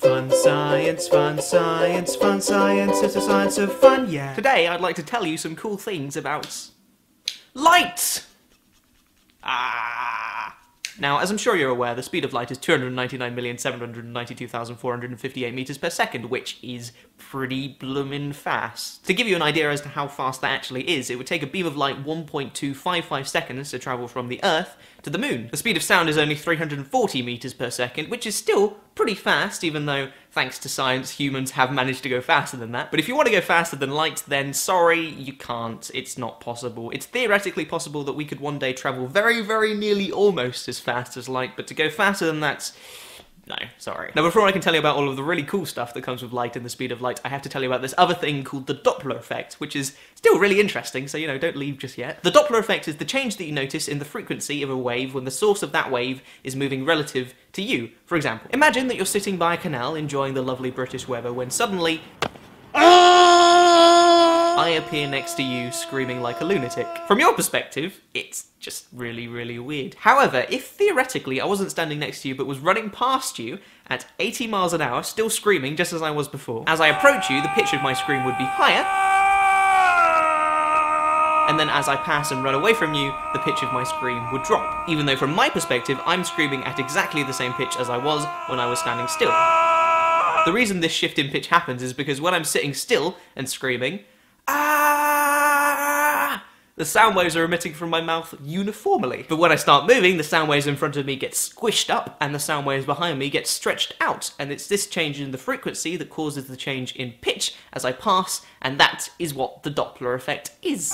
fun, science, fun, science, fun, science, it's a science of fun, yeah. Today I'd like to tell you some cool things about light! Now, as I'm sure you're aware, the speed of light is 299,792,458 meters per second, which is pretty bloomin' fast. To give you an idea as to how fast that actually is, it would take a beam of light 1.255 seconds to travel from the Earth to the Moon. The speed of sound is only 340 meters per second, which is still pretty fast, even though, thanks to science, humans have managed to go faster than that. But if you want to go faster than light, then sorry, you can't. It's not possible. It's theoretically possible that we could one day travel very, very nearly almost as fast as light, but to go faster than that, no, sorry. Now, before I can tell you about all of the really cool stuff that comes with light and the speed of light, I have to tell you about this other thing called the Doppler effect, which is still really interesting, so, you know, don't leave just yet. The Doppler effect is the change that you notice in the frequency of a wave when the source of that wave is moving relative to you. For example, imagine that you're sitting by a canal enjoying the lovely British weather when suddenly I appear next to you screaming like a lunatic. From your perspective, it's just really, really weird. However, if theoretically I wasn't standing next to you but was running past you at 80 miles an hour, still screaming just as I was before, as I approach you, the pitch of my scream would be higher, and then as I pass and run away from you, the pitch of my scream would drop, even though from my perspective, I'm screaming at exactly the same pitch as I was when I was standing still. The reason this shift in pitch happens is because when I'm sitting still and screaming, the sound waves are emitting from my mouth uniformly. But when I start moving, the sound waves in front of me get squished up and the sound waves behind me get stretched out. And it's this change in the frequency that causes the change in pitch as I pass, and that is what the Doppler effect is.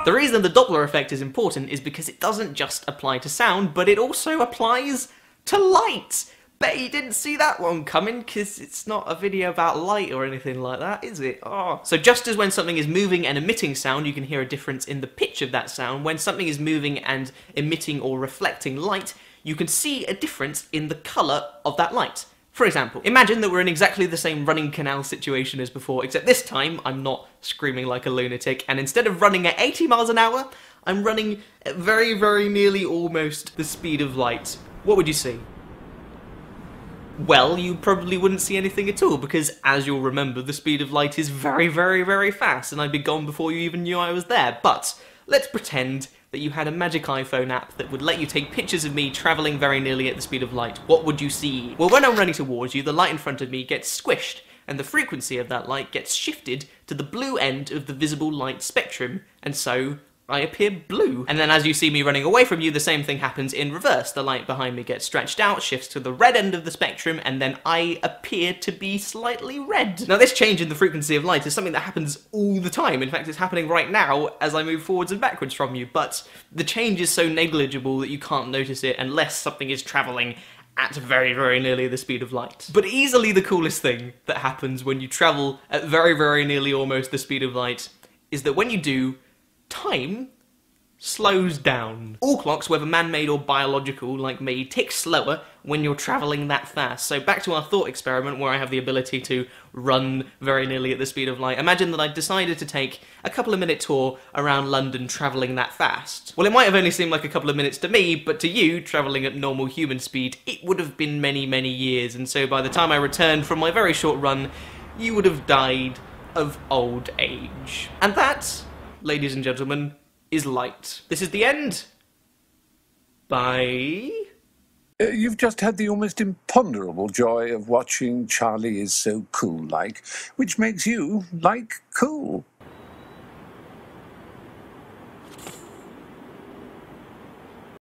The reason the Doppler effect is important is because it doesn't just apply to sound, but it also applies to light. Bet you didn't see that one coming, because it's not a video about light or anything like that, is it? Oh. So just as when something is moving and emitting sound, you can hear a difference in the pitch of that sound, when something is moving and emitting or reflecting light, you can see a difference in the colour of that light. For example, imagine that we're in exactly the same running canal situation as before, except this time I'm not screaming like a lunatic, and instead of running at 80 miles an hour, I'm running at very, very nearly almost the speed of light. What would you see? Well, you probably wouldn't see anything at all, because, as you'll remember, the speed of light is very, very, very fast, and I'd be gone before you even knew I was there. But let's pretend that you had a magic iPhone app that would let you take pictures of me travelling very nearly at the speed of light. What would you see? Well, when I'm running towards you, the light in front of me gets squished, and the frequency of that light gets shifted to the blue end of the visible light spectrum, and so I appear blue. And then as you see me running away from you, the same thing happens in reverse. The light behind me gets stretched out, shifts to the red end of the spectrum, and then I appear to be slightly red. Now, this change in the frequency of light is something that happens all the time. In fact, it's happening right now as I move forwards and backwards from you, but the change is so negligible that you can't notice it unless something is travelling at very, very nearly the speed of light. But easily the coolest thing that happens when you travel at very, very nearly almost the speed of light is that when you do, time slows down. All clocks, whether man-made or biological like me, tick slower when you're travelling that fast. So back to our thought experiment where I have the ability to run very nearly at the speed of light. Imagine that I decided to take a couple of minute tour around London travelling that fast. Well, it might have only seemed like a couple of minutes to me, but to you, travelling at normal human speed, it would have been many, many years. And so by the time I returned from my very short run, you would have died of old age. And that, ladies and gentlemen, is light. This is the end. Bye. You've just had the almost imponderable joy of watching Charlie Is So Cool Like, which makes you like cool.